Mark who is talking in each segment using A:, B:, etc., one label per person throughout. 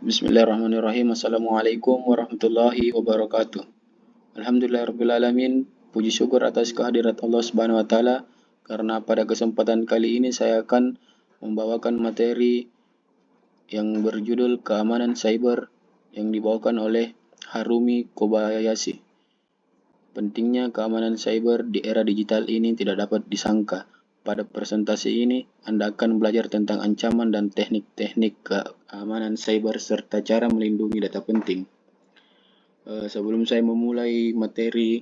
A: Bismillahirrahmanirrahim. Assalamualaikum warahmatullahi wabarakatuh. Alhamdulillahirrabbilalamin. Puji syukur atas kehadirat Allah Subhanahu wa Ta'ala, karena pada kesempatan kali ini saya akan membawakan materi yang berjudul Keamanan Cyber yang dibawakan oleh Harumi Kobayashi. Pentingnya keamanan cyber di era digital ini tidak dapat disangka. Pada presentasi ini, Anda akan belajar tentang ancaman dan teknik-teknik keamanan cyber serta cara melindungi data penting. Sebelum saya memulai materi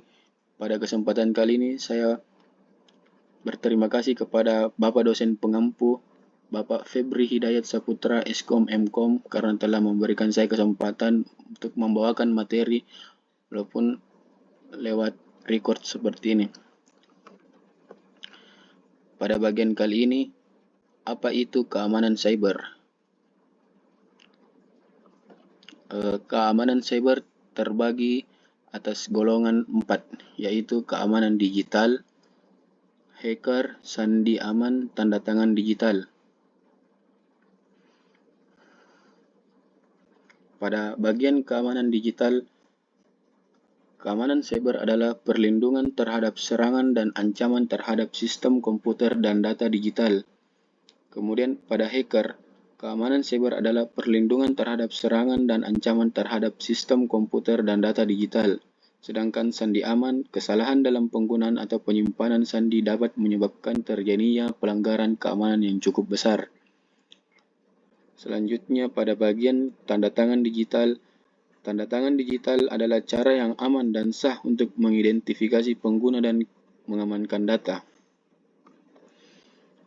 A: pada kesempatan kali ini, saya berterima kasih kepada Bapak dosen pengampu, Bapak Febri Hidayat Saputra, Eskom Mkom, karena telah memberikan saya kesempatan untuk membawakan materi walaupun lewat record seperti ini. Pada bagian kali ini, apa itu keamanan cyber? Keamanan cyber terbagi atas golongan 4, yaitu keamanan digital, hacker, sandi aman, tanda tangan digital. Pada bagian keamanan digital, keamanan cyber adalah perlindungan terhadap serangan dan ancaman terhadap sistem komputer dan data digital. Kemudian pada hacker, keamanan cyber adalah perlindungan terhadap serangan dan ancaman terhadap sistem komputer dan data digital. Sedangkan sandi aman, kesalahan dalam penggunaan atau penyimpanan sandi dapat menyebabkan terjadinya pelanggaran keamanan yang cukup besar. Selanjutnya pada bagian tanda tangan digital. Tanda tangan digital adalah cara yang aman dan sah untuk mengidentifikasi pengguna dan mengamankan data.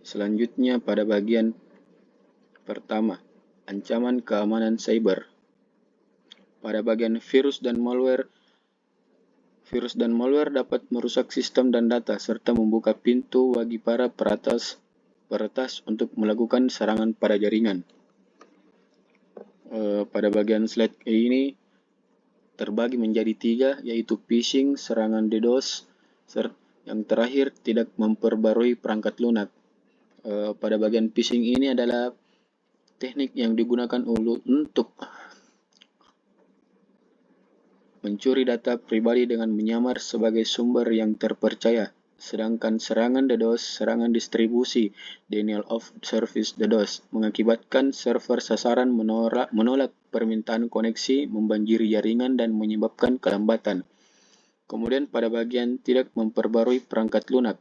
A: Selanjutnya pada bagian pertama, ancaman keamanan cyber. Pada bagian virus dan malware dapat merusak sistem dan data serta membuka pintu bagi para peretas untuk melakukan serangan pada jaringan. Pada bagian slide ini terbagi menjadi 3, yaitu phishing, serangan DDoS, yang terakhir tidak memperbarui perangkat lunak. Pada bagian phishing ini adalah teknik yang digunakan untuk mencuri data pribadi dengan menyamar sebagai sumber yang terpercaya. Sedangkan serangan DDoS, serangan distribusi, denial of service DDoS, mengakibatkan server sasaran menolak permintaan koneksi, membanjiri jaringan, dan menyebabkan kelambatan. Kemudian pada bagian tidak memperbarui perangkat lunak.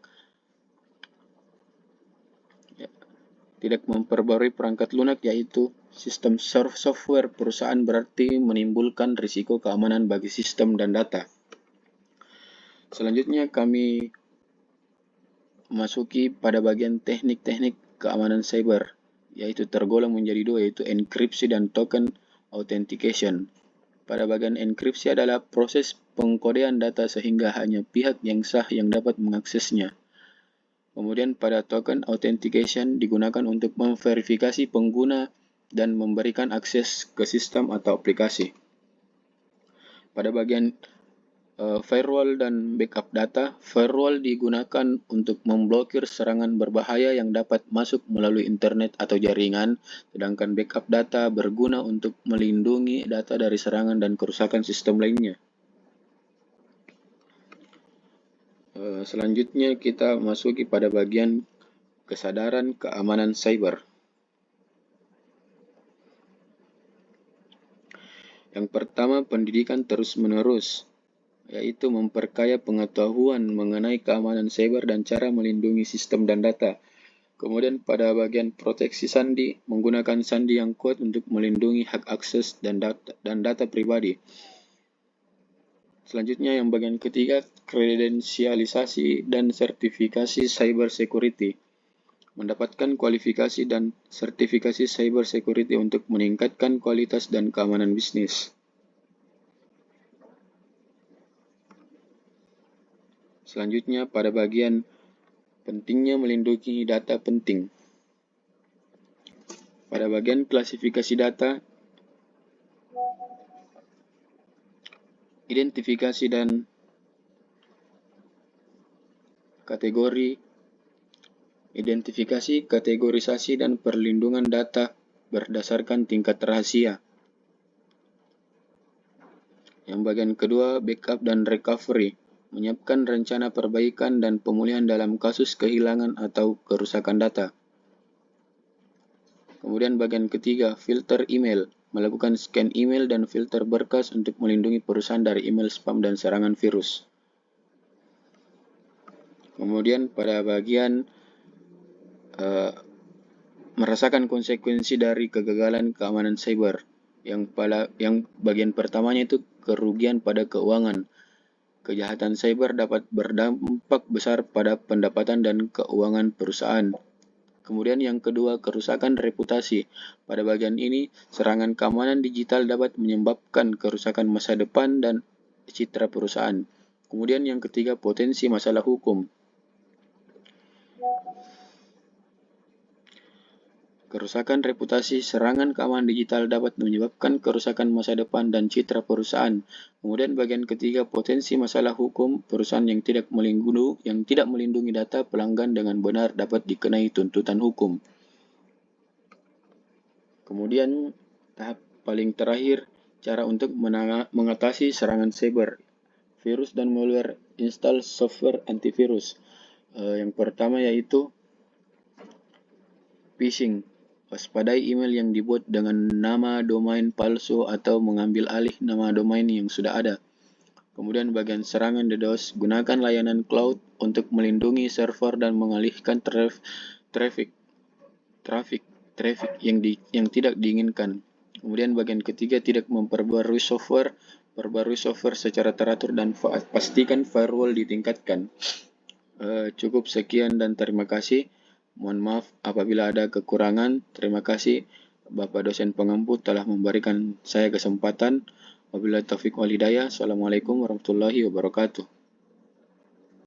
A: Tidak memperbarui perangkat lunak yaitu sistem software perusahaan berarti menimbulkan risiko keamanan bagi sistem dan data. Selanjutnya kami masuki pada bagian teknik-teknik keamanan cyber, yaitu tergolong menjadi 2, yaitu enkripsi dan token authentication. Pada bagian enkripsi adalah proses pengkodean data sehingga hanya pihak yang sah yang dapat mengaksesnya. Kemudian pada token authentication digunakan untuk memverifikasi pengguna dan memberikan akses ke sistem atau aplikasi. Pada bagian firewall dan backup data, firewall digunakan untuk memblokir serangan berbahaya yang dapat masuk melalui internet atau jaringan, sedangkan backup data berguna untuk melindungi data dari serangan dan kerusakan sistem lainnya. Selanjutnya kita masuki pada bagian kesadaran keamanan cyber. Yang pertama, pendidikan terus-menerus, yaitu memperkaya pengetahuan mengenai keamanan cyber dan cara melindungi sistem dan data. Kemudian pada bagian proteksi sandi, menggunakan sandi yang kuat untuk melindungi hak akses dan data pribadi. Selanjutnya yang bagian ketiga, kredensialisasi dan sertifikasi cyber security. Mendapatkan kualifikasi dan sertifikasi cyber security untuk meningkatkan kualitas dan keamanan bisnis. Selanjutnya pada bagian pentingnya melindungi data penting. Pada bagian klasifikasi data, identifikasi dan kategori, identifikasi, kategorisasi, dan perlindungan data berdasarkan tingkat rahasia. Yang bagian kedua, backup dan recovery. Menyiapkan rencana perbaikan dan pemulihan dalam kasus kehilangan atau kerusakan data. Kemudian bagian ketiga, filter email. Melakukan scan email dan filter berkas untuk melindungi perusahaan dari email spam dan serangan virus. Kemudian pada bagian merasakan konsekuensi dari kegagalan keamanan cyber. Yang bagian pertamanya itu kerugian pada keuangan. Kejahatan cyber dapat berdampak besar pada pendapatan dan keuangan perusahaan. Kemudian yang kedua, kerusakan reputasi. Pada bagian ini, serangan keamanan digital dapat menyebabkan kerusakan masa depan dan citra perusahaan. Kemudian yang ketiga, potensi masalah hukum. Kerusakan reputasi, serangan keamanan digital dapat menyebabkan kerusakan masa depan dan citra perusahaan. Kemudian bagian ketiga, potensi masalah hukum. Perusahaan yang tidak melindungi data pelanggan dengan benar dapat dikenai tuntutan hukum. Kemudian tahap paling terakhir, cara untuk mengatasi serangan cyber. Virus dan malware, install software antivirus. Yang pertama yaitu phishing. Waspadai email yang dibuat dengan nama domain palsu atau mengambil alih nama domain yang sudah ada. Kemudian bagian serangan DDoS, gunakan layanan cloud untuk melindungi server dan mengalihkan traffic yang tidak diinginkan. Kemudian bagian ketiga, tidak memperbarui software. Perbarui software secara teratur dan pastikan firewall ditingkatkan. Cukup sekian dan terima kasih. Mohon maaf apabila ada kekurangan. Terima kasih Bapak dosen pengampu telah memberikan saya kesempatan. Wabillahi taufiq wal hidayah. Assalamualaikum warahmatullahi wabarakatuh.